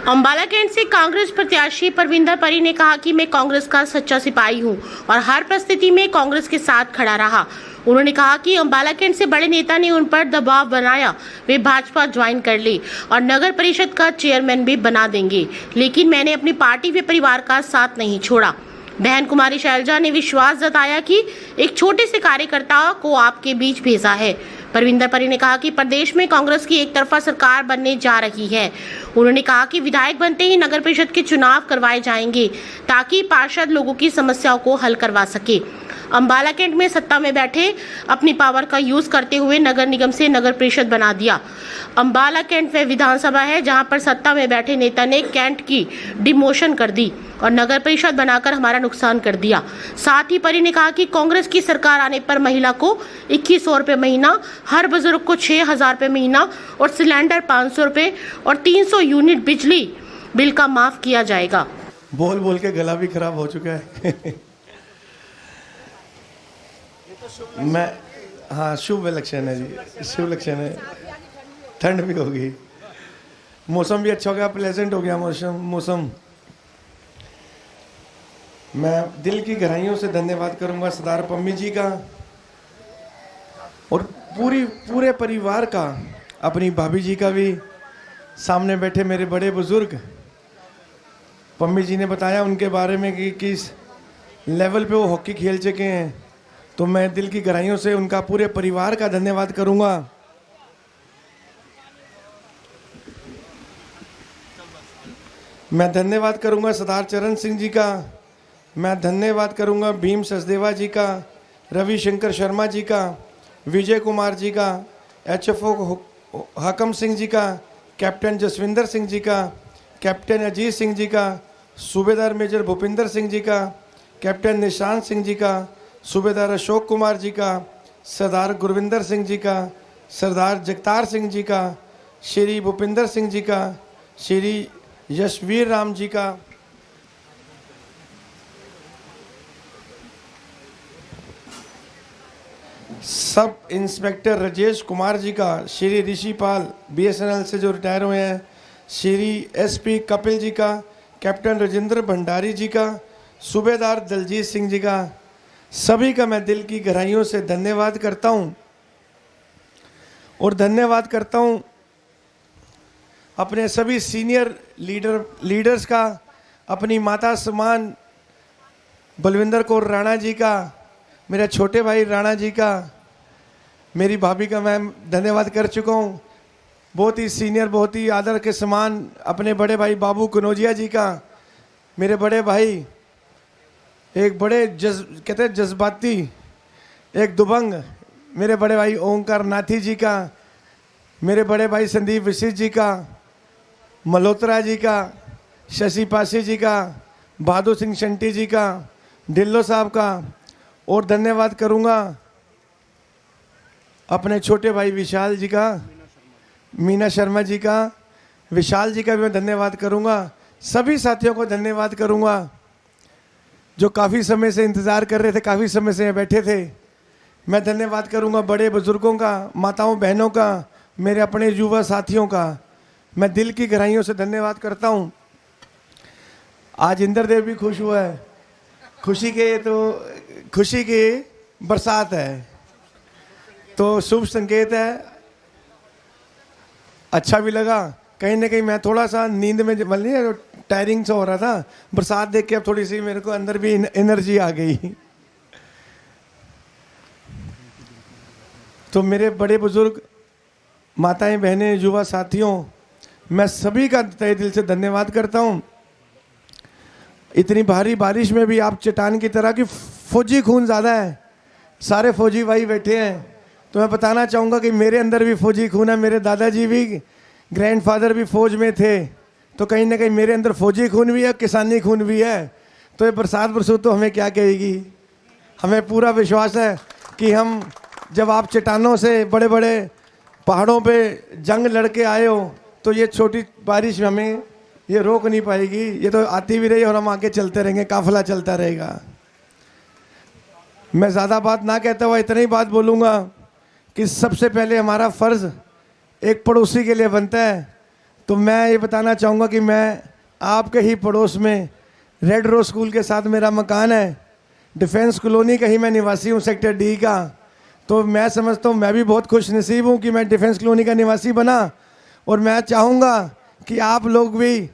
Ambala cantt से कांग्रेस प्रत्याशी परविंदर परी ने कहा कि मैं कांग्रेस का सच्चा सिपाही हूं और हर परिस्थिति में कांग्रेस के साथ खड़ा रहा। उन्होंने कहा कि अंबाला कैंट से बड़े नेता ने उन पर दबाव बनाया, वे भाजपा ज्वाइन कर ले और नगर परिषद का चेयरमैन भी बना देंगे, लेकिन मैंने अपनी पार्टी व परिवार का साथ नहीं छोड़ा। बहन कुमारी शैलजा ने विश्वास जताया कि एक छोटे से कार्यकर्ता को आपके बीच भेजा है। परविंदर परी ने कहा कि प्रदेश में कांग्रेस की एक तरफा सरकार बनने जा रही है। उन्होंने कहा कि विधायक बनते ही नगर परिषद के चुनाव करवाए जाएंगे ताकि पार्षद लोगों की समस्याओं को हल करवा सके। अंबाला कैंट में सत्ता में बैठे अपनी पावर का यूज करते हुए नगर निगम से नगर परिषद बना दिया। अंबाला कैंट वह विधानसभा है जहां पर सत्ता में बैठे नेता ने कैंट की डिमोशन कर दी और नगर परिषद बनाकर हमारा नुकसान कर दिया। साथ ही परी ने कहा कि कांग्रेस की सरकार आने पर महिला को 2100 रुपये महीना, हर बुजुर्ग को 6000 रुपये महीना और सिलेंडर 500 रुपये और 300 यूनिट बिजली बिल का माफ किया जाएगा। बोल बोल के गला भी खराब हो चुका है। मैं हाँ, शुभ इलेक्शन है जी, शुभ इलेक्शन है। ठंड भी होगी, मौसम भी अच्छा हो गया, प्लेजेंट हो गया मौसम। मैं दिल की गहराइयों से धन्यवाद करूंगा सरदार पम्मी जी का और पूरे परिवार का, अपनी भाभी जी का भी, सामने बैठे मेरे बड़े बुजुर्ग। पम्मी जी ने बताया उनके बारे में कि किस लेवल पे वो हॉकी खेल चुके हैं, तो मैं दिल की गहराइयों से उनका पूरे परिवार का धन्यवाद करूंगा। मैं धन्यवाद करूंगा सरदार चरण सिंह जी का, मैं धन्यवाद करूंगा भीम सचदेवा जी का, रविशंकर शर्मा जी का, विजय कुमार जी का, HFO हाकम सिंह जी का, कैप्टन जसविंदर सिंह जी का, कैप्टन अजीत सिंह जी का, सूबेदार मेजर भूपिंदर सिंह जी का, कैप्टन निशांत सिंह जी का, सूबेदार अशोक कुमार जी का, सरदार गुरविंदर सिंह जी का, सरदार जगतार सिंह जी का, श्री भूपिंदर सिंह जी का, श्री यशवीर राम जी का, सब इंस्पेक्टर राजेश कुमार जी का, श्री ऋषिपाल BSNL से जो रिटायर हुए हैं, श्री SP कपिल जी का, कैप्टन राजेंद्र भंडारी जी का, सूबेदार दलजीत सिंह जी का, सभी का मैं दिल की गहराइयों से धन्यवाद करता हूं। और धन्यवाद करता हूं अपने सभी सीनियर लीडर्स का, अपनी माता समान बलविंदर कौर राणा जी का, मेरे छोटे भाई राणा जी का, मेरी भाभी का मैं धन्यवाद कर चुका हूँ। बहुत ही सीनियर, बहुत ही आदर के समान अपने बड़े भाई बाबू कनौजिया जी का, मेरे बड़े भाई एक बड़े कहते हैं जज्बाती, एक दुबंग, मेरे बड़े भाई ओंकार नाथी जी का, मेरे बड़े भाई संदीप वशिष्ठ जी का, मल्होत्रा जी का, शशि पासी जी का, बहादुर सिंह शंटी जी का, ढिल्लो साहब का। और धन्यवाद करूंगा अपने छोटे भाई विशाल जी का, मीना शर्मा जी का, विशाल जी का भी मैं धन्यवाद करूंगा। सभी साथियों को धन्यवाद करूंगा जो काफ़ी समय से इंतज़ार कर रहे थे, काफ़ी समय से बैठे थे। मैं धन्यवाद करूंगा बड़े बुजुर्गों का, माताओं बहनों का, मेरे अपने युवा साथियों का मैं दिल की गहराइयों से धन्यवाद करता हूं। आज इंद्रदेव भी खुश हुआ है, खुशी की बरसात है, तो शुभ संकेत है। अच्छा भी लगा, कहीं ना कहीं मैं थोड़ा सा नींद में मतलब टायरिंग सा हो रहा था, बरसात देख के अब थोड़ी सी मेरे को अंदर भी एनर्जी आ गई। तो मेरे बड़े बुजुर्ग, माताएं बहनें, युवा साथियों, मैं सभी का तहे दिल से धन्यवाद करता हूं। इतनी भारी बारिश में भी आप चट्टान की तरह की, फौजी खून ज़्यादा है, सारे फौजी भाई बैठे हैं, तो मैं बताना चाहूँगा कि मेरे अंदर भी फौजी खून है। मेरे दादाजी भी, ग्रैंडफादर भी फौज में थे, तो कहीं ना कहीं मेरे अंदर फौजी खून भी है, किसानी खून भी है। तो ये बरसात बरसूत तो हमें क्या कहेगी। हमें पूरा विश्वास है कि हम, जब आप चट्टानों से, बड़े बड़े पहाड़ों पे जंग लड़के आए हो, तो ये छोटी बारिश हमें ये रोक नहीं पाएगी। ये तो आती भी रही और हम आगे चलते रहेंगे, काफिला चलता रहेगा। मैं ज़्यादा बात ना कहता हुआ इतना ही बात बोलूँगा कि सबसे पहले हमारा फ़र्ज़ एक पड़ोसी के लिए बनता है, तो मैं ये बताना चाहूँगा कि मैं आपके ही पड़ोस में रेड रोज स्कूल के साथ मेरा मकान है, डिफेंस कॉलोनी का ही मैं निवासी हूँ, सेक्टर डी का। तो मैं समझता हूँ मैं भी बहुत खुश नसीब हूँ कि मैं डिफेंस कॉलोनी का निवासी बना। और मैं चाहूँगा कि आप लोग भी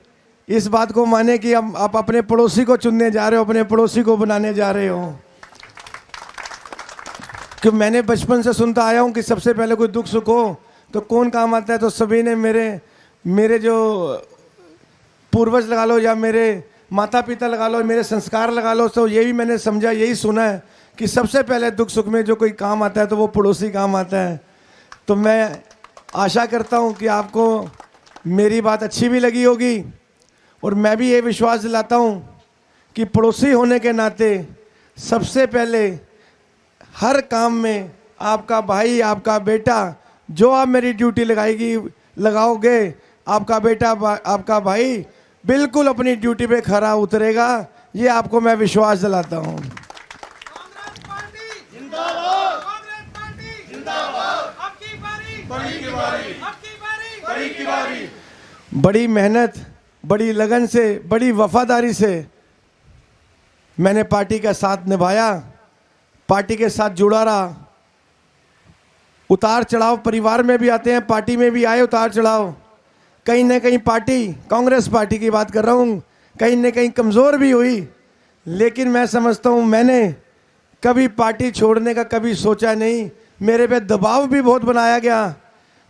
इस बात को माने कि आप अपने पड़ोसी को चुनने जा रहे हो, अपने पड़ोसी को बनाने जा रहे हो। कि मैंने बचपन से सुनता आया हूँ कि सबसे पहले कोई दुख सुख हो तो कौन काम आता है, तो सभी ने मेरे जो पूर्वज लगा लो या मेरे माता पिता लगा लो, मेरे संस्कार लगा लो, तो ये भी मैंने समझा, यही सुना है कि सबसे पहले दुख सुख में जो कोई काम आता है तो वो पड़ोसी काम आता है। तो मैं आशा करता हूँ कि आपको मेरी बात अच्छी भी लगी होगी, और मैं भी ये विश्वास दिलाता हूँ कि पड़ोसी होने के नाते सबसे पहले हर काम में आपका भाई, आपका बेटा, जो आप मेरी ड्यूटी लगाओगे, आपका बेटा, आपका भाई बिल्कुल अपनी ड्यूटी पे खरा उतरेगा। ये आपको मैं विश्वास दिलाता हूँ। कांग्रेस पार्टी जिंदाबाद, कांग्रेस पार्टी जिंदाबाद, अब की बारी, बड़ी की बारी, अब की बारी, बड़ी की बारी। बड़ी मेहनत, बड़ी लगन से, बड़ी वफादारी से मैंने पार्टी का साथ निभाया, पार्टी के साथ जुड़ा रहा। उतार चढ़ाव परिवार में भी आते हैं, पार्टी में भी आए उतार चढ़ाव। कहीं ना कहीं पार्टी, कांग्रेस पार्टी की बात कर रहा हूँ, कहीं ना कहीं कमज़ोर भी हुई, लेकिन मैं समझता हूँ मैंने कभी पार्टी छोड़ने का कभी सोचा नहीं। मेरे पे दबाव भी बहुत बनाया गया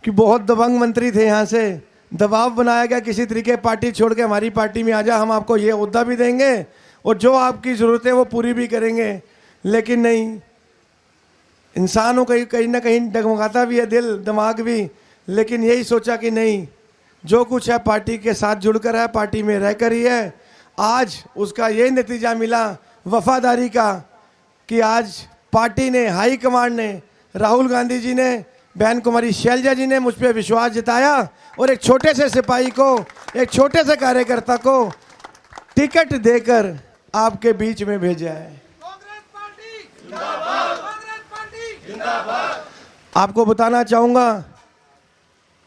कि बहुत दबंग मंत्री थे, यहाँ से दबाव बनाया गया किसी तरीके पार्टी छोड़ के हमारी पार्टी में आ जा, हम आपको ये ओहदा भी देंगे और जो आपकी ज़रूरत है वो पूरी भी करेंगे। लेकिन नहीं, इंसान हो कहीं ना कहीं डगमगाता भी है दिल दिमाग भी, लेकिन यही सोचा कि नहीं, जो कुछ है पार्टी के साथ जुड़कर है, पार्टी में रहकर ही है। आज उसका यही नतीजा मिला वफादारी का कि आज पार्टी ने, हाई कमांड ने, राहुल गांधी जी ने, बहन कुमारी शैलजा जी ने मुझ पर विश्वास जताया और एक छोटे से सिपाही को, एक छोटे से कार्यकर्ता को टिकट देकर आपके बीच में भेजा है। कांग्रेस पार्टी जिंदाबाद, कांग्रेस पार्टी जिंदाबाद। आपको बताना चाहूँगा,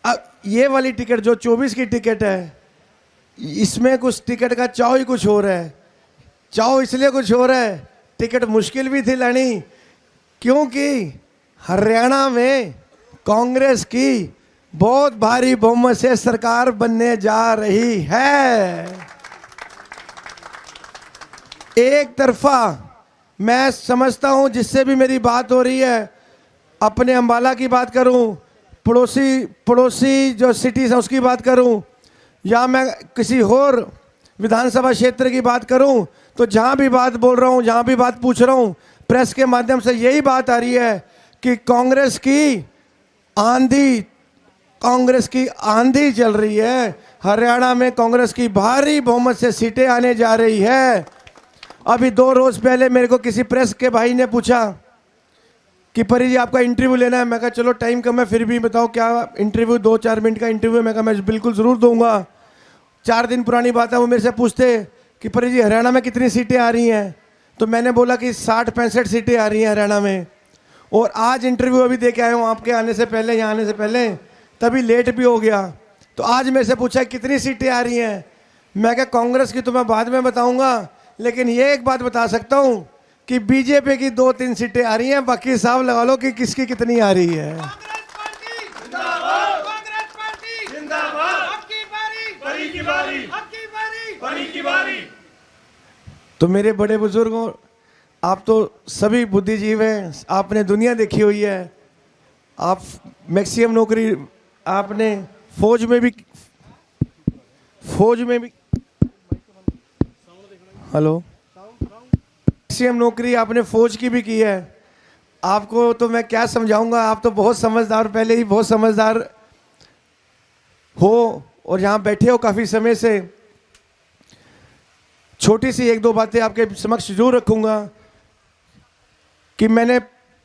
अब ये वाली टिकट जो 24 की टिकट है, इसमें कुछ टिकट का चाव ही कुछ हो रहा है। चाव इसलिए कुछ हो रहा है, टिकट मुश्किल भी थी लानी, क्योंकि हरियाणा में कांग्रेस की बहुत भारी बहुमत से सरकार बनने जा रही है। एक तरफा मैं समझता हूं, जिससे भी मेरी बात हो रही है, अपने अंबाला की बात करूं, पड़ोसी जो सिटीज हैं उसकी बात करूं, या मैं किसी और विधानसभा क्षेत्र की बात करूं, तो जहां भी बात बोल रहा हूं, जहां भी बात पूछ रहा हूं, प्रेस के माध्यम से यही बात आ रही है कि कांग्रेस की आंधी चल रही है। हरियाणा में कांग्रेस की भारी बहुमत से सीटें आने जा रही है। अभी 2 रोज पहले मेरे को किसी प्रेस के भाई ने पूछा कि परी जी आपका इंटरव्यू लेना है। मैं कहा चलो टाइम कम है, फिर भी बताओ क्या इंटरव्यू, 2-4 मिनट का इंटरव्यू है। मैं कहा मैं बिल्कुल ज़रूर दूंगा। 4 दिन पुरानी बात है, वो मेरे से पूछते कि परी जी हरियाणा में कितनी सीटें आ रही हैं, तो मैंने बोला कि 60-65 सीटें आ रही हैं हरियाणा में। और आज इंटरव्यू अभी दे के आया हूँ आपके आने से पहले, यहाँ आने से पहले, तभी लेट भी हो गया। तो आज मेरे से पूछा कितनी सीटें आ रही हैं। मैं क्या कांग्रेस की तो मैं बाद में बताऊँगा, लेकिन ये एक बात बता सकता हूँ कि बीजेपी की 2-3 सीटें आ रही हैं, बाकी हिसाब लगा लो कि किसकी कितनी आ रही है। कांग्रेस पार्टी जिंदाबाद, कांग्रेस पार्टी जिंदाबाद, अब की बारी, बड़ी की बारी, अब की बारी, बड़ी की बारी। तो मेरे बड़े बुजुर्गों, आप तो सभी बुद्धिजीव हैं, आपने दुनिया देखी हुई है, आप मैक्सिमम नौकरी आपने फौज में भी हेलो, मैक्सिमम नौकरी आपने फौज की भी की है। आपको तो मैं क्या समझाऊंगा, आप तो बहुत समझदार, पहले ही बहुत समझदार हो और यहाँ बैठे हो काफ़ी समय से। छोटी सी 1-2 बातें आपके समक्ष जरूर रखूंगा कि मैंने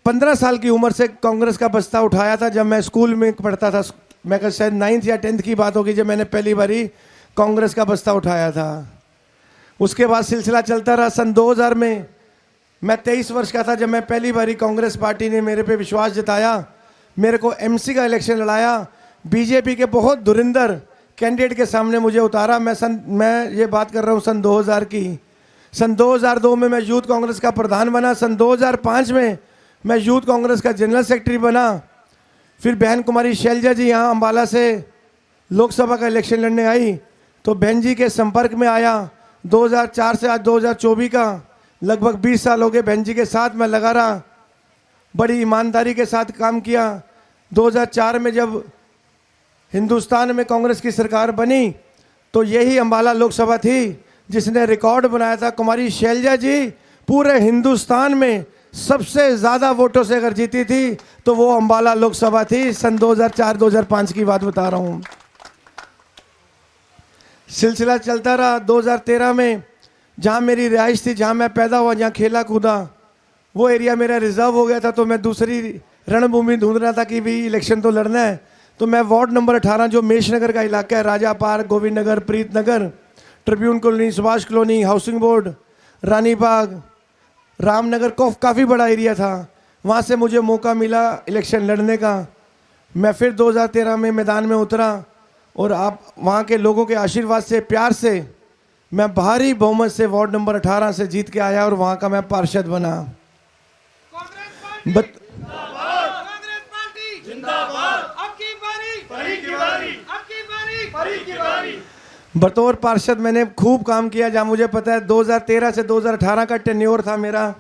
15 साल की उम्र से कांग्रेस का बस्ता उठाया था। जब मैं स्कूल में पढ़ता था, मैं कहा शायद 9th या 10th की बात होगी, जब मैंने पहली बारी कांग्रेस का बस्ता उठाया था। उसके बाद सिलसिला चलता रहा। सन 2000 में मैं 23 वर्ष का था जब मैं पहली बारी कांग्रेस पार्टी ने मेरे पे विश्वास जताया, मेरे को एमसी का इलेक्शन लड़ाया। बीजेपी के बहुत धुरिंदर कैंडिडेट के सामने मुझे उतारा। मैं ये बात कर रहा हूँ सन 2000 की। सन 2002 में मैं यूथ कांग्रेस का प्रधान बना। सन 2005 में मैं यूथ कांग्रेस का जनरल सेक्रेटरी बना। फिर बहन कुमारी शैलजा जी यहाँ अम्बाला से लोकसभा का इलेक्शन लड़ने आई तो बहन जी के संपर्क में आया। 2004 से आज 2024 का लगभग 20 साल हो गए बहन जी के साथ मैं लगा रहा, बड़ी ईमानदारी के साथ काम किया। 2004 में जब हिंदुस्तान में कांग्रेस की सरकार बनी तो यही अम्बाला लोकसभा थी जिसने रिकॉर्ड बनाया था। कुमारी शैलजा जी पूरे हिंदुस्तान में सबसे ज़्यादा वोटों से अगर जीती थी तो वो अम्बाला लोकसभा थी। सन 2004-2005 की बात बता रहा हूँ। सिलसिला चलता रहा। 2013 में जहाँ मेरी रिहाइश थी, जहाँ मैं पैदा हुआ, जहाँ खेला कूदा, वो एरिया मेरा रिजर्व हो गया था। तो मैं दूसरी रणभूमि ढूंढ रहा था कि भी इलेक्शन तो लड़ना है। तो मैं वार्ड नंबर 18 जो मेष नगर का इलाका है, Raja park, Govind Nagar, Preet Nagar, Tribune colony, Subhash colony, housing board, Rani Bagh, Ramnagar, काफ़ी बड़ा एरिया था। वहाँ से मुझे मौका मिला इलेक्शन लड़ने का। मैं फिर 2013 में मैदान में उतरा और आप वहाँ के लोगों के आशीर्वाद से, प्यार से मैं भारी बहुमत से वार्ड नंबर 18 से जीत के आया और वहाँ का मैं पार्षद बना। कांग्रेस पार्टी जिंदाबाद। अब की बारी परी की बारी, अब की बारी परी की बारी। बतौर पार्षद मैंने खूब काम किया। जहाँ मुझे पता है 2013 से 2018 का टेन्योर था मेरा।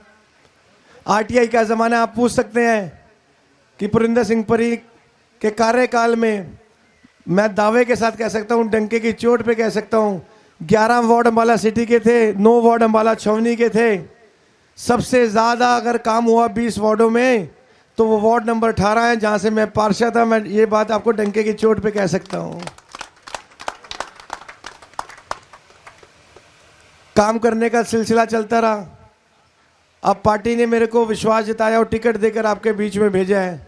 आरटीआई का ज़माना आप पूछ सकते हैं कि पुरिंदर सिंह परी के कार्यकाल में मैं दावे के साथ कह सकता हूँ, डंके की चोट पे कह सकता हूँ, 11 वार्ड अम्बाला सिटी के थे, 9 वार्ड अम्बाला छावनी के थे। सबसे ज़्यादा अगर काम हुआ 20 वार्डों में तो वो वार्ड नंबर 18 है जहाँ से मैं पार्षद था। मैं ये बात आपको डंके की चोट पे कह सकता हूँ। काम करने का सिलसिला चलता रहा। अब पार्टी ने मेरे को विश्वास जताया और टिकट देकर आपके बीच में भेजा है।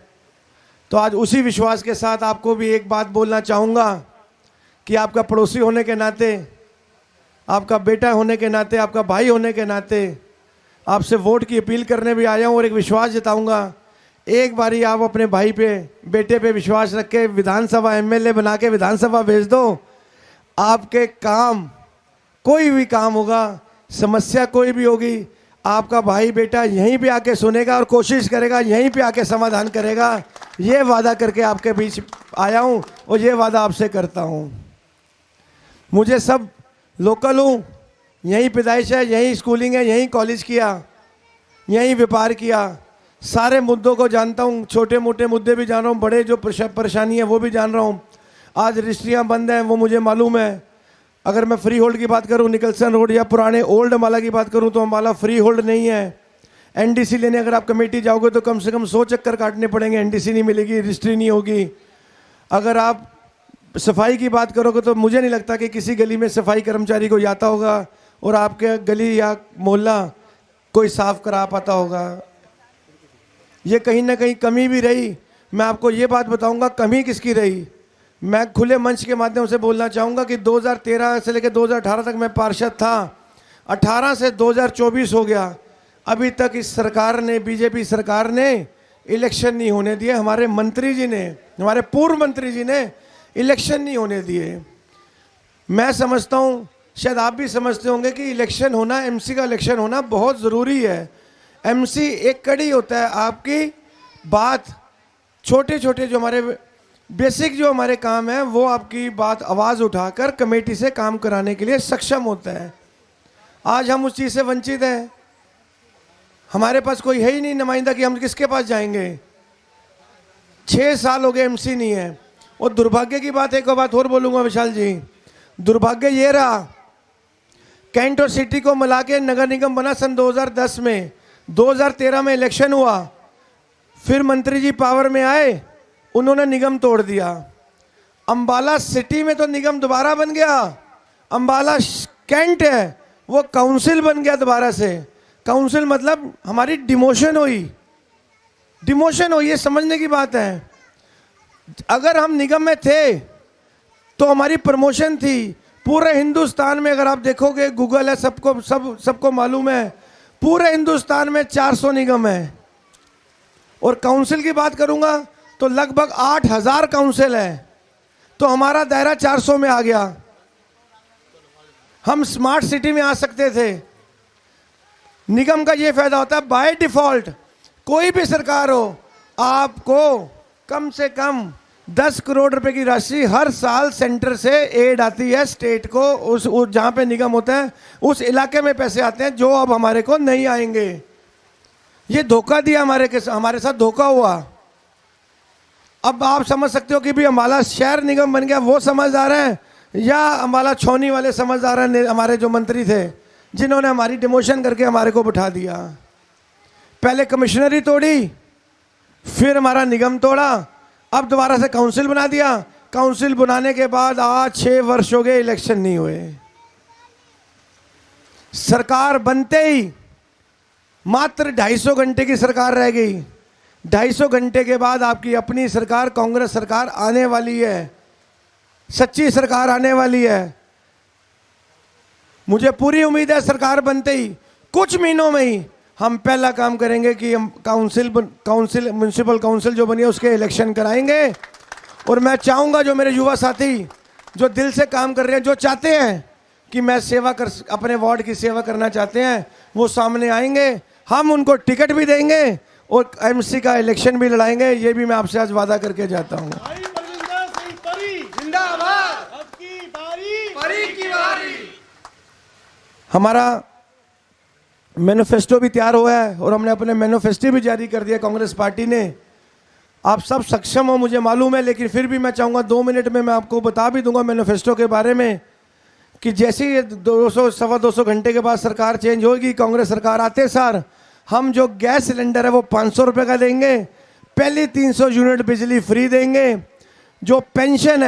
तो आज उसी विश्वास के साथ आपको भी एक बात बोलना चाहूँगा कि आपका पड़ोसी होने के नाते, आपका बेटा होने के नाते, आपका भाई होने के नाते आपसे वोट की अपील करने भी आया हूँ और एक विश्वास जताऊँगा। एक बारी आप अपने भाई पे, बेटे पे विश्वास रख के विधानसभा एमएलए बना के विधानसभा भेज दो। आपके काम, कोई भी काम होगा, समस्या कोई भी होगी, आपका भाई बेटा यहीं पे आके सुनेगा और कोशिश करेगा, यहीं पे आके समाधान करेगा। ये वादा करके आपके बीच आया हूँ और ये वादा आपसे करता हूँ। मुझे सब लोकल हूँ, यहीं पैदाइश है, यहीं स्कूलिंग है, यहीं कॉलेज किया, यहीं व्यापार किया। सारे मुद्दों को जानता हूँ, छोटे मोटे मुद्दे भी जान रहा हूँ, बड़े जो परेशानी है वो भी जान रहा हूँ। आज रजिस्ट्रियाँ बंद हैं वो मुझे मालूम है। अगर मैं फ्री होल्ड की बात करूं, निकलसन रोड या पुराने ओल्ड अम्बाला की बात करूं तो अम्बाला फ्री होल्ड नहीं है। एनडीसी लेने अगर आप कमेटी जाओगे तो कम से कम 100 चक्कर काटने पड़ेंगे, एनडीसी नहीं मिलेगी, रजिस्ट्री नहीं होगी। अगर आप सफाई की बात करोगे तो मुझे नहीं लगता कि किसी गली में सफाई कर्मचारी को जाता होगा और आपके गली या मोहल्ला कोई साफ करा पाता होगा। ये कहीं ना कहीं कमी भी रही। मैं आपको ये बात बताऊँगा कमी किसकी रही। मैं खुले मंच के माध्यम से बोलना चाहूँगा कि 2013 से लेकर 2018 तक मैं पार्षद था। 18 से 2024 हो गया, अभी तक इस सरकार ने, बीजेपी सरकार ने इलेक्शन नहीं होने दिए। हमारे मंत्री जी ने, हमारे पूर्व मंत्री जी ने इलेक्शन नहीं होने दिए। मैं समझता हूँ, शायद आप भी समझते होंगे कि इलेक्शन होना, एमसी का इलेक्शन होना बहुत ज़रूरी है। एमसी एक कड़ी होता है, आपकी बात, छोटे छोटे जो हमारे बेसिक जो हमारे काम है वो आपकी बात आवाज़ उठाकर कमेटी से काम कराने के लिए सक्षम होता है। आज हम उस चीज़ से वंचित हैं। हमारे पास कोई है ही नहीं नुमाइंदा कि हम किसके पास जाएंगे। 6 साल हो गए एमसी नहीं है। और दुर्भाग्य की बात, एक बात और बोलूँगा विशाल जी, दुर्भाग्य ये रहा, कैंट और सिटी को मिला के नगर निगम बना सन 2010 में। 2013 में इलेक्शन हुआ, फिर मंत्री जी पावर में आए, उन्होंने निगम तोड़ दिया। अम्बाला सिटी में तो निगम दोबारा बन गया, अम्बाला कैंट है वो काउंसिल बन गया दोबारा से। काउंसिल मतलब हमारी डिमोशन हुई, ये समझने की बात है। अगर हम निगम में थे तो हमारी प्रमोशन थी। पूरे हिंदुस्तान में अगर आप देखोगे, गूगल है, सबको मालूम है, पूरे हिंदुस्तान में 400 निगम है। और काउंसिल की बात करूंगा तो लगभग 8000 काउंसिल है। तो हमारा दायरा 400 में आ गया। हम स्मार्ट सिटी में आ सकते थे। निगम का ये फायदा होता है, बाय डिफॉल्ट कोई भी सरकार हो, आपको कम से कम 10 करोड़ रुपए की राशि हर साल सेंटर से एड आती है स्टेट को। उस जहां पे निगम होता है उस इलाके में पैसे आते हैं, जो अब हमारे को नहीं आएंगे। ये धोखा दिया हमारे साथ धोखा हुआ। अब आप समझ सकते हो कि भी अम्बाला शहर निगम बन गया, वो समझदार हैं या अम्बाला छौनी वाले समझदार हैं, हमारे जो मंत्री थे जिन्होंने हमारी डिमोशन करके हमारे को बिठा दिया। पहले कमिश्नरी तोड़ी, फिर हमारा निगम तोड़ा, अब दोबारा से काउंसिल बना दिया। काउंसिल बनाने के बाद आज 6 वर्ष हो गए, इलेक्शन नहीं हुए। सरकार बनते ही मात्र 250 घंटे की सरकार रह गई। 250 घंटे के बाद आपकी अपनी सरकार, कांग्रेस सरकार आने वाली है, सच्ची सरकार आने वाली है। मुझे पूरी उम्मीद है सरकार बनते ही कुछ महीनों में ही हम पहला काम करेंगे कि हम म्युनिसिपल काउंसिल जो बनी है उसके इलेक्शन कराएंगे। और मैं चाहूँगा जो मेरे युवा साथी जो दिल से काम कर रहे हैं, जो चाहते हैं कि मैं अपने वार्ड की सेवा करना चाहते हैं, वो सामने आएंगे। हम उनको टिकट भी देंगे और एमसी का इलेक्शन भी लड़ाएंगे। ये भी मैं आपसे आज वादा करके जाता हूँ। हमारा मैनिफेस्टो भी तैयार हुआ है और हमने अपने मैनिफेस्टो भी जारी कर दिया कांग्रेस पार्टी ने। आप सब सक्षम हो मुझे मालूम है, लेकिन फिर भी मैं चाहूँगा 2 मिनट में मैं आपको बता भी दूंगा मैनिफेस्टो के बारे में कि जैसे ही 200-225 घंटे के बाद सरकार चेंज होगी, कांग्रेस सरकार आते सार हम जो गैस सिलेंडर है वो 500 रुपये का देंगे। पहली 300 यूनिट बिजली फ्री देंगे। जो पेंशन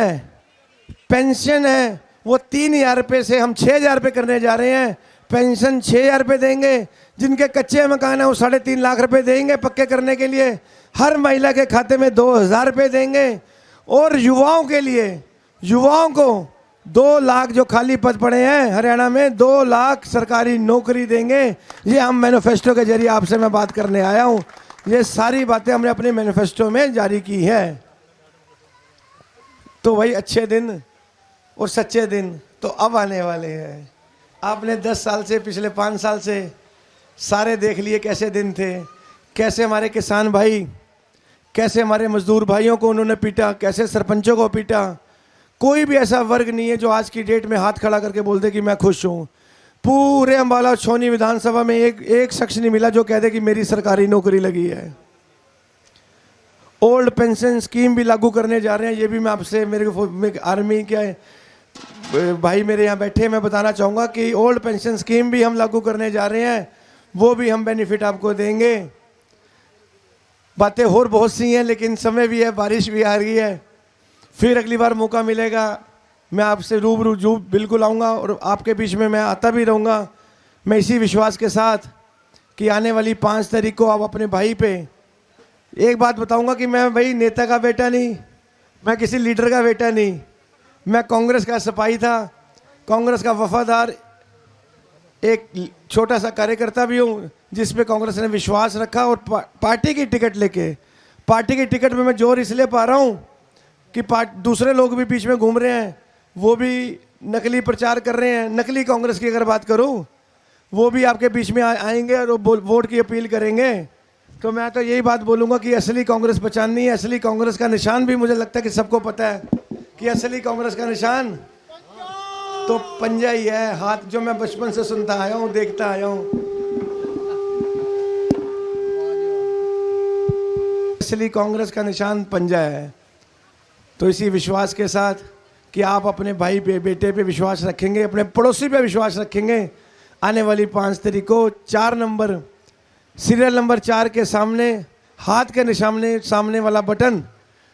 है वो 3,000 रुपये से हम 6,000 रुपये करने जा रहे हैं। पेंशन 6,000 रुपये देंगे। जिनके कच्चे मकान है वो 3.5 लाख रुपए देंगे पक्के करने के लिए। हर महिला के खाते में 2,000 रुपये देंगे। और युवाओं के लिए, युवाओं को 2 लाख जो खाली पद पड़े हैं हरियाणा में, 2 लाख सरकारी नौकरी देंगे। ये हम मैनिफेस्टो के जरिए आपसे मैं बात करने आया हूँ। ये सारी बातें हमने अपने मैनिफेस्टो में जारी की है। तो वही अच्छे दिन और सच्चे दिन तो अब आने वाले हैं। आपने 10 साल से, पिछले 5 साल से सारे देख लिए कैसे दिन थे, कैसे हमारे किसान भाई, कैसे हमारे मजदूर भाइयों को उन्होंने पीटा, कैसे सरपंचों को पीटा। कोई भी ऐसा वर्ग नहीं है जो आज की डेट में हाथ खड़ा करके बोल दे कि मैं खुश हूँ। पूरे अम्बाला छौनी विधानसभा में एक शख्स नहीं मिला जो कह दे कि मेरी सरकारी नौकरी लगी है। ओल्ड पेंशन स्कीम भी लागू करने जा रहे हैं। ये भी मैं आपसे, मेरे आर्मी के भाई मेरे यहाँ बैठे, मैं बताना चाहूँगा कि ओल्ड पेंशन स्कीम भी हम लागू करने जा रहे हैं। वो भी हम बेनिफिट आपको देंगे। बातें और बहुत सी हैं, लेकिन समय भी है, बारिश भी आ रही है। फिर अगली बार मौका मिलेगा मैं आपसे रूबरू बिल्कुल आऊँगा और आपके बीच में मैं आता भी रहूँगा। मैं इसी विश्वास के साथ कि आने वाली 5 तारीख को आप अपने भाई पे एक बात बताऊँगा कि मैं भाई नेता का बेटा नहीं, मैं किसी लीडर का बेटा नहीं, मैं कांग्रेस का सिपाही था, कांग्रेस का वफादार एक छोटा सा कार्यकर्ता भी हूँ जिस पे कांग्रेस ने विश्वास रखा। और पार्टी की टिकट लेके, पार्टी की टिकट में मैं जोर इसलिए पा रहा हूँ कि दूसरे लोग भी बीच में घूम रहे हैं, वो भी नकली प्रचार कर रहे हैं। नकली कांग्रेस की अगर बात करूँ, वो भी आपके बीच में आएंगे और वोट की अपील करेंगे। तो मैं तो यही बात बोलूँगा कि असली कांग्रेस पहचाननी है। असली कांग्रेस का निशान भी मुझे लगता है कि सबको पता है कि असली कांग्रेस का निशान तो पंजा ही है, हाथ, जो मैं बचपन से सुनता आया हूँ, देखता आया हूँ। असली कांग्रेस का निशान पंजा है। तो इसी विश्वास के साथ कि आप अपने भाई पे, बेटे पे विश्वास रखेंगे, अपने पड़ोसी पे विश्वास रखेंगे, आने वाली 5 तारीख को 4 नंबर, सीरियल नंबर 4 के सामने हाथ के सामने वाला बटन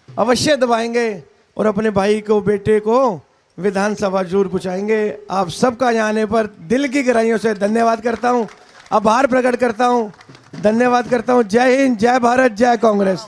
अवश्य दबाएंगे और अपने भाई को, बेटे को विधानसभा जरूर पहुँचाएंगे। आप सबका यहाँ आने पर दिल की गहराइयों से धन्यवाद करता हूँ, आभार प्रकट करता हूँ, धन्यवाद करता हूँ। जय हिंद, जय भारत, जय कांग्रेस।